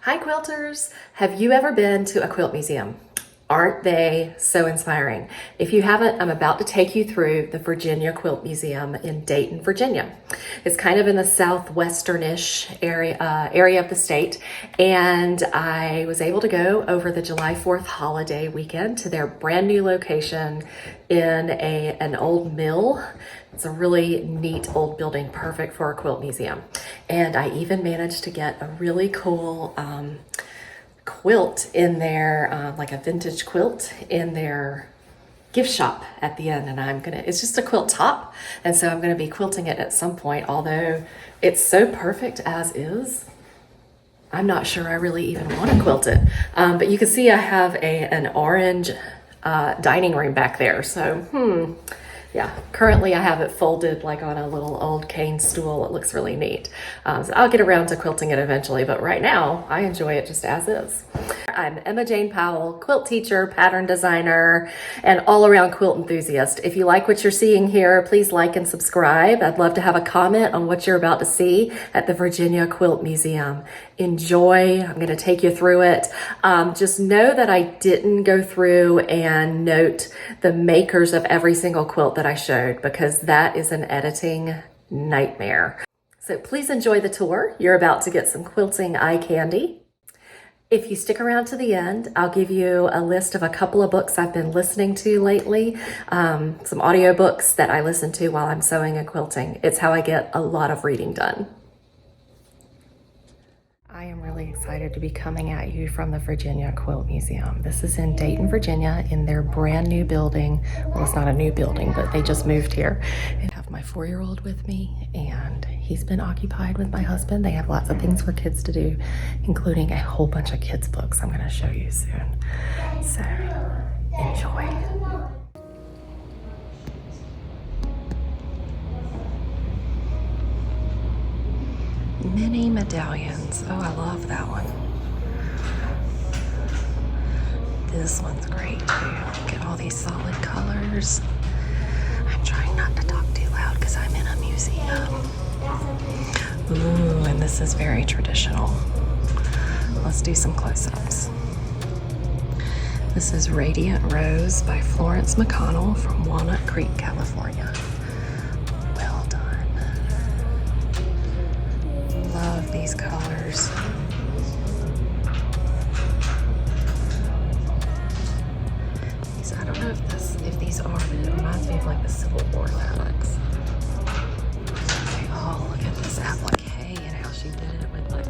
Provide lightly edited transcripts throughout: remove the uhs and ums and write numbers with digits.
Hi quilters! Have you ever been to a quilt museum? Aren't they so inspiring? If you haven't, I'm about to take you through the Virginia Quilt Museum in Dayton, Virginia. It's kind of in the southwestern-ish area of the state, and I was able to go over the July 4th holiday weekend to their brand new location in an old mill. It's a really neat old building, perfect for a quilt museum. And I even managed to get a really cool quilt in there, like a vintage quilt in their gift shop at the end. And it's just a quilt top. And so I'm gonna be quilting it at some point, although it's so perfect as is. I'm not sure I really even want to quilt it. But you can see I have an orange dining room back there. So, yeah, currently I have it folded like on a little old cane stool. It looks really neat. So I'll get around to quilting it eventually, but right now I enjoy it just as is. I'm Emma Jane Powell, quilt teacher, pattern designer, and all-around quilt enthusiast. If you like what you're seeing here, please like and subscribe. I'd love to have a comment on what you're about to see at the Virginia Quilt Museum. Enjoy. I'm going to take you through it. Just know that I didn't go through and note the makers of every single quilt that I showed, because that is an editing nightmare. So please enjoy the tour. You're about to get some quilting eye candy. If you stick around to the end, I'll give you a list of a couple of books I've been listening to lately, some audiobooks that I listen to while I'm sewing and quilting. It's how I get a lot of reading done. I am really excited to be coming at you from the Virginia Quilt Museum. This is in Dayton, Virginia, in their brand new building. Well, it's not a new building, but they just moved here. I have my 4-year-old with me, and he's been occupied with my husband. They have lots of things for kids to do, including a whole bunch of kids' books I'm going to show you soon. So, enjoy. Mini medallions. Oh, I love that one. This one's great too. Get all these solid colors. I'm trying not to talk too loud because I'm in a museum. Ooh, and this is very traditional. Let's do some close-ups. This is Radiant Rose by Florence McConnell from Walnut Creek, California. Well done. Love these colors. I don't know if these are, but it reminds me of like the Civil War fabrics. Okay, oh, look at this applique and how she did it with like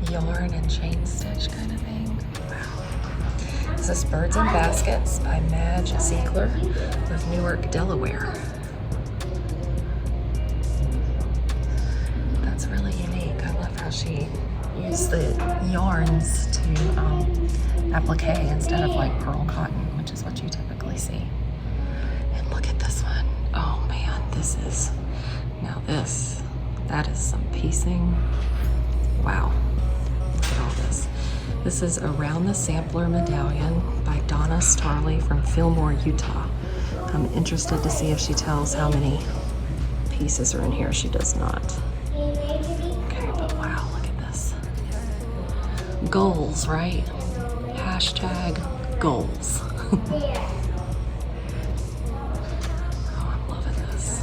the yarn and chain stitch kind of thing. Wow. This is Birds and Baskets by Madge Ziegler of Newark, Delaware. That's really unique. I love how she used the yarns to applique instead of like pearl cotton, which is what you typically see. And look at this one. Oh man, that is some piecing. Wow, look at all this. This is Around the Sampler Medallion by Donna Starley from Fillmore, Utah. I'm interested to see if she tells how many pieces are in here. She does not. Okay, but wow, look at this. Goals, right? Hashtag goals. Oh, I'm loving this.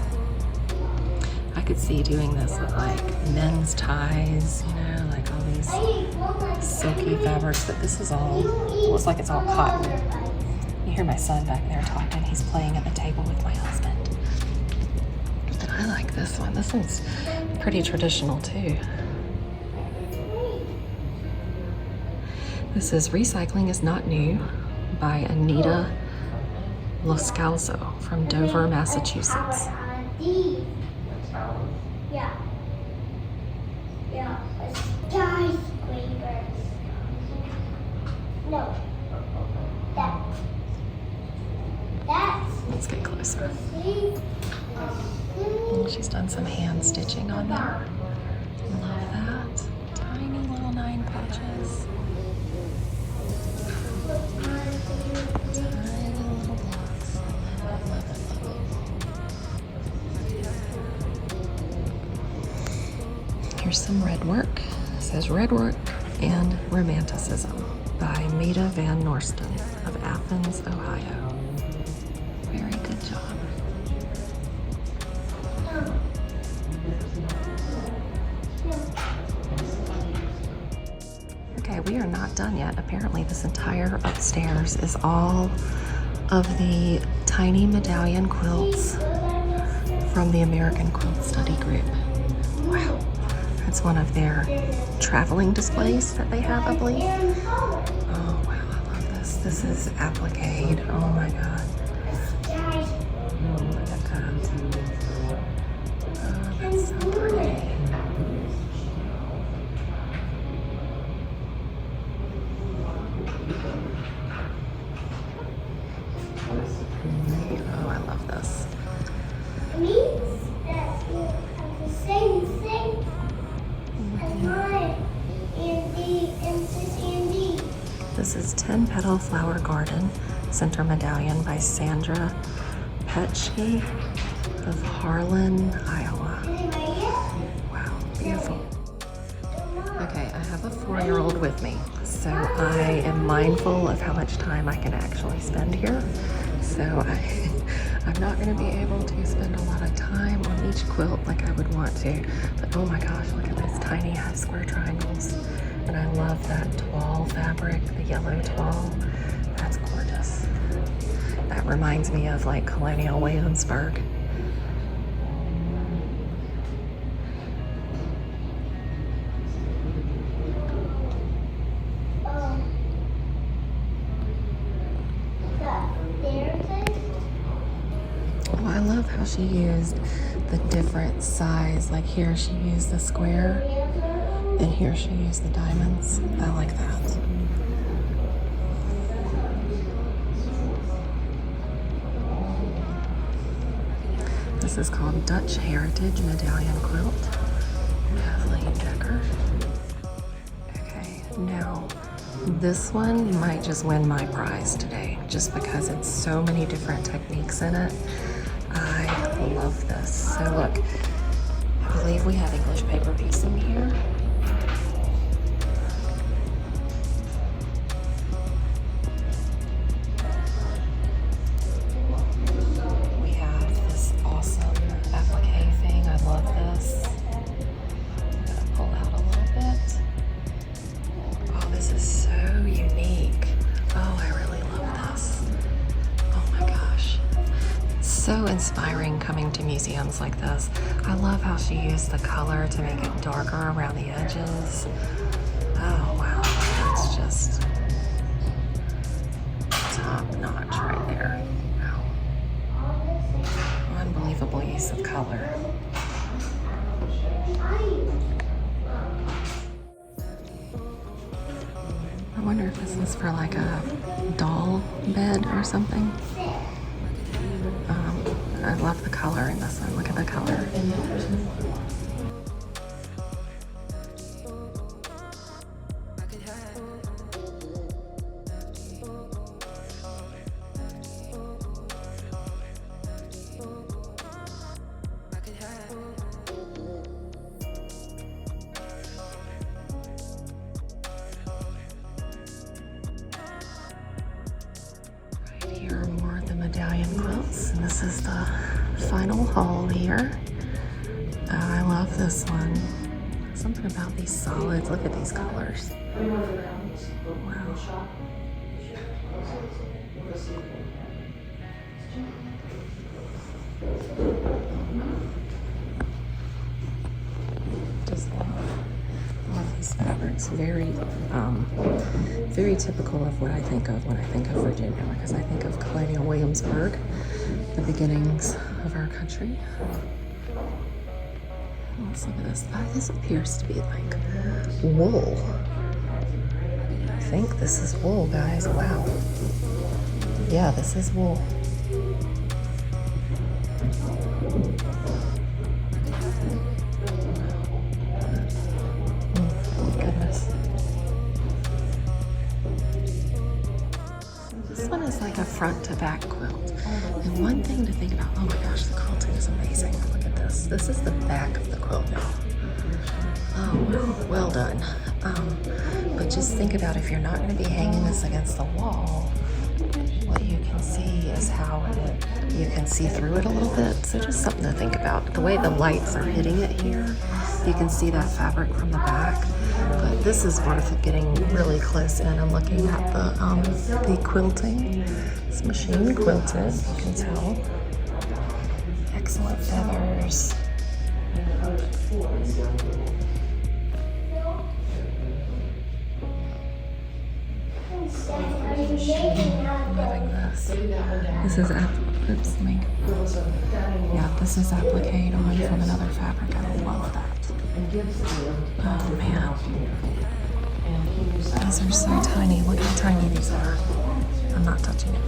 I could see doing this with like men's ties, you know, like all these silky fabrics, but this is all, looks like it's all cotton. You hear my son back there talking. He's playing at the table with my husband. But I like this one. This one's pretty traditional too. This is Recycling is Not New by Anita Loscalzo from Dover, Massachusetts. Let's get closer. She's done some hand stitching on there. Love that. Tiny little 9 patches. Here's some red work. It says red work and Romanticism by Meta Van Norston of Athens, Ohio. Very good job. Okay, we are not done yet. Apparently this entire upstairs is all of the tiny medallion quilts from the American Quilt Study Group. Wow, that's one of their traveling displays that they have, I believe. Oh wow, I love this. This is applique. Oh my God. Look at that. Oh, that's so pretty. Oh, I love this. Means that you have the same thing as mine and D. This is 10 Petal Flower Garden Center Medallion by Sandra Petschke of Harlan, Iowa. Wow, beautiful. Okay, I have a 4-year-old with me, so I am mindful of how much time I can actually spend here. So I'm not going to be able to spend a lot of time on each quilt like I would want to, but oh my gosh, look at those tiny half square triangles. And I love that toile fabric, the yellow toile. That's gorgeous. That reminds me of like Colonial Williamsburg. Oh, I love how she used the different size. Like here she used the square, and here she used the diamonds. I like that. This is called Dutch Heritage Medallion Quilt, Kathleen Decker. Okay, now this one might just win my prize today, just because it's so many different techniques in it. I love this. So look, I believe we have English paper piecing here. We have this awesome applique thing. I love this. I'm gonna pull out a little bit. Oh, this is so unique. Oh, I really love this. Oh my gosh. So inspiring coming to museums like this. I love how she used the color to make it darker around the edges. Oh wow, that's just top notch right there. Wow. Unbelievable use of color. I wonder if this is for like a doll bed or something. I love the color in this one. Look at the color. Right here are more of the medallion quilts, and this is the final haul here. I love this one. Something about these solids. Look at these colors. Wow. Just love these fabrics. Very typical of what I think of when I think of Virginia, because I think of Colonial Williamsburg, the beginnings of our country. Let's look at this. This appears to be like wool. I think this is wool, guys. Wow. Yeah, this is wool. Goodness. This one is like a front to back quilt. And one thing to think about, oh my gosh, the quilting is amazing. Look at this. This is the back of the quilt now. Oh, well done. just think about if you're not going to be hanging this against the wall, what you can see is how you can see through it a little bit. So just something to think about. The way the lights are hitting it here, you can see that fabric from the back. But this is worth getting really close in and looking at the quilting. It's machine quilted, you can tell. Excellent feathers. Loving this. This is this is applique on from another fabric. I love that. Oh man. These are so tiny. Look how tiny these are. I'm not touching it.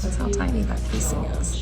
That's how tiny that piecing is.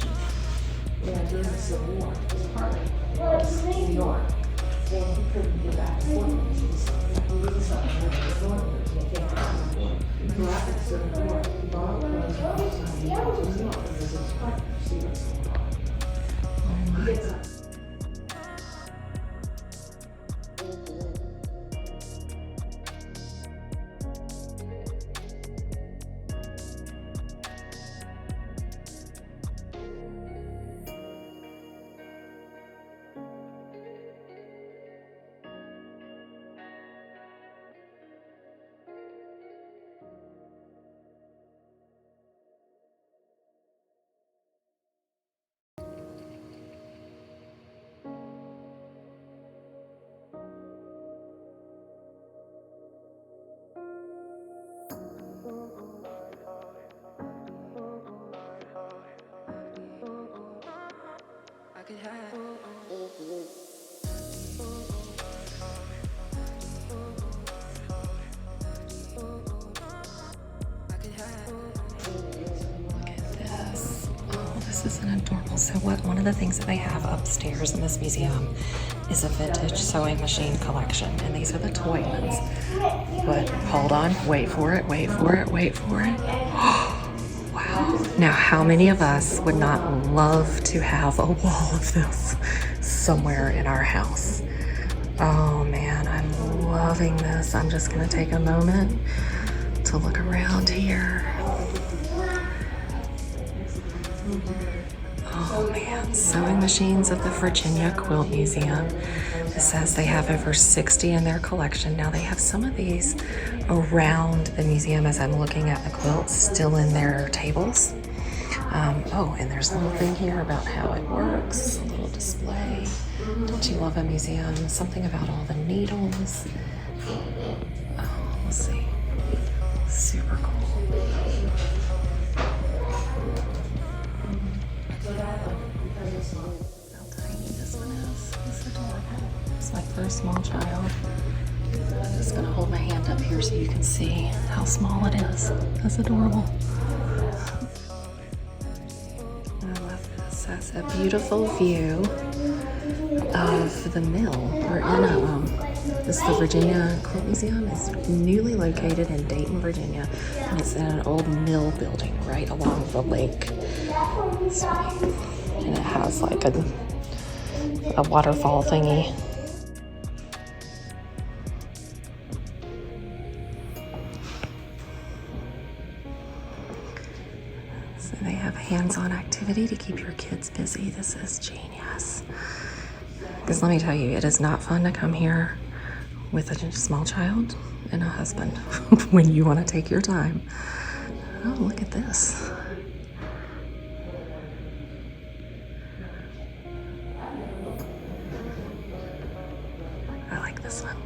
This is an adorable. So one of the things that they have upstairs in this museum is a vintage sewing machine collection, and these are the toy ones. But hold on, wait for it, wait for it, wait for it. Wow. Now, how many of us would not love to have a wall of this somewhere in our house? Oh man, I'm loving this. I'm just gonna take a moment to look around here. Oh man, sewing machines of the Virginia Quilt Museum. It says they have over 60 in their collection. Now they have some of these around the museum as I'm looking at the quilts still in their tables. Oh, and there's a little thing here about how it works, a little display. Don't you love a museum? Something about all the needles. Oh, let's see. Super cool. How tiny this one is. It's adorable. It's like for a small child. I'm just going to hold my hand up here so you can see how small it is. That's adorable. I love this. That's a beautiful view of the mill. We're in this is the Virginia Quilt Museum. It's newly located in Dayton, Virginia, and it's in an old mill building right along the lake. And it has like a waterfall thingy. So they have hands-on activity to keep your kids busy. This is genius. Because let me tell you, it is not fun to come here with a small child and a husband when you want to take your time. Oh, look at this. I like this one.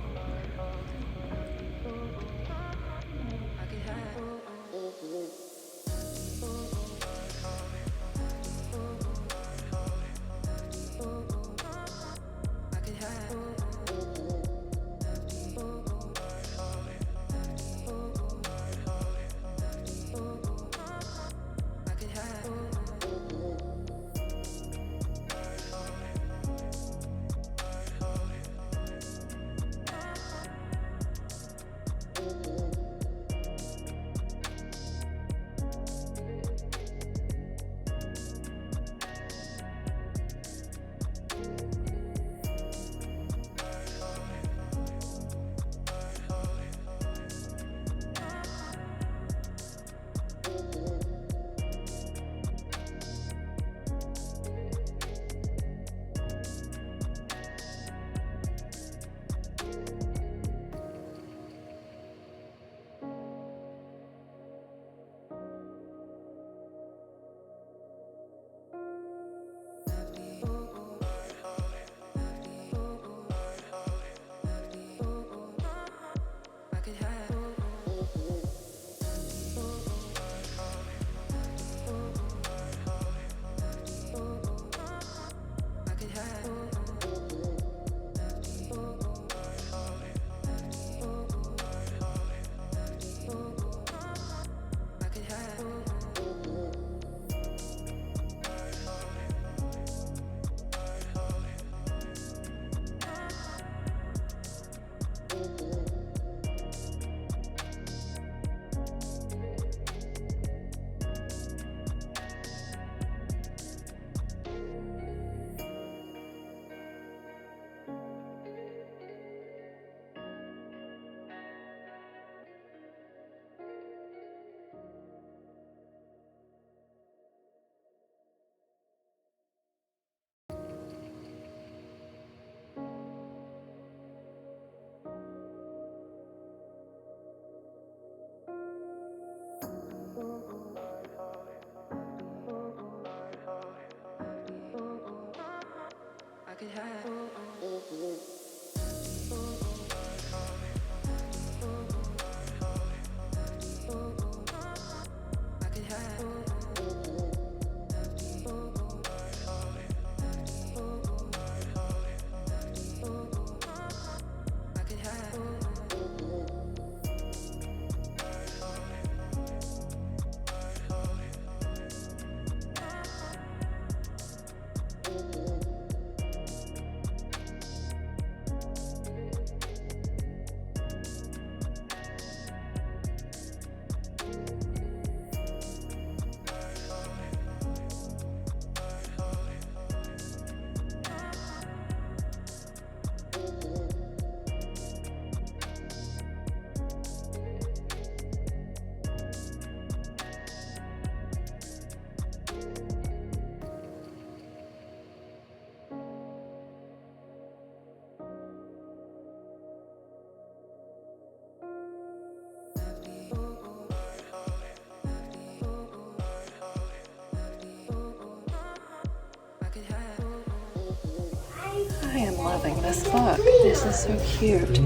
am loving this book. This is so cute.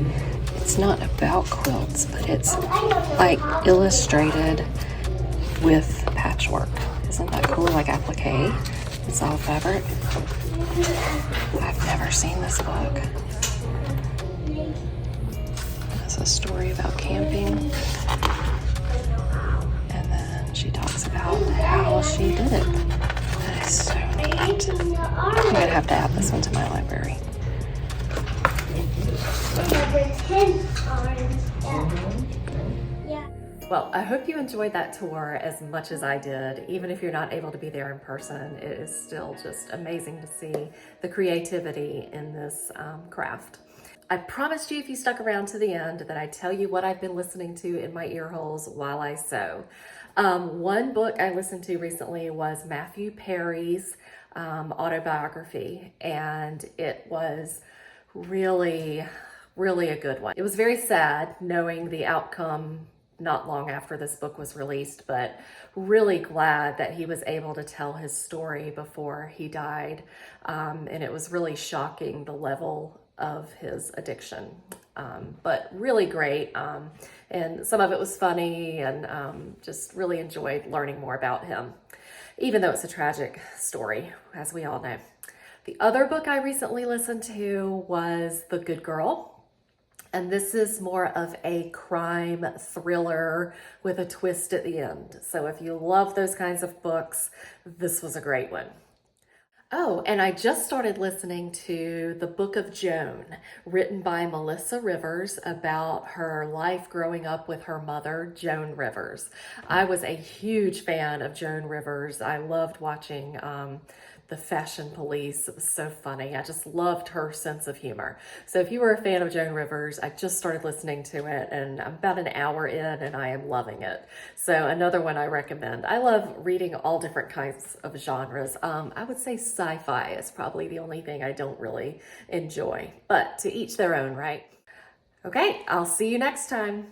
It's not about quilts, but it's like illustrated with patchwork. Isn't that cool? Like applique. It's all fabric. I've never seen this book. It's a story about camping. And then she talks about how she did it. That is so neat. I'm gonna have to add this one to my library. Well, I hope you enjoyed that tour as much as I did. Even if you're not able to be there in person, it is still just amazing to see the creativity in this craft. I promised you if you stuck around to the end that I'd tell you what I've been listening to in my ear holes while I sew. One book I listened to recently was Matthew Perry's autobiography, and it was really a good one. It was very sad knowing the outcome not long after this book was released, but really glad that he was able to tell his story before he died. And it was really shocking, the level of his addiction, but really great. And some of it was funny, and just really enjoyed learning more about him, even though it's a tragic story, as we all know. The other book I recently listened to was The Good Girl. And this is more of a crime thriller with a twist at the end. So if you love those kinds of books, this was a great one. Oh, and I just started listening to The Book of Joan, written by Melissa Rivers, about her life growing up with her mother, Joan Rivers. I was a huge fan of Joan Rivers. I loved watching The Fashion Police. It was so funny. I just loved her sense of humor. So if you were a fan of Joan Rivers, I just started listening to it, and I'm about an hour in and I am loving it. So another one I recommend. I love reading all different kinds of genres. I would say sci-fi is probably the only thing I don't really enjoy, but to each their own, right? Okay, I'll see you next time.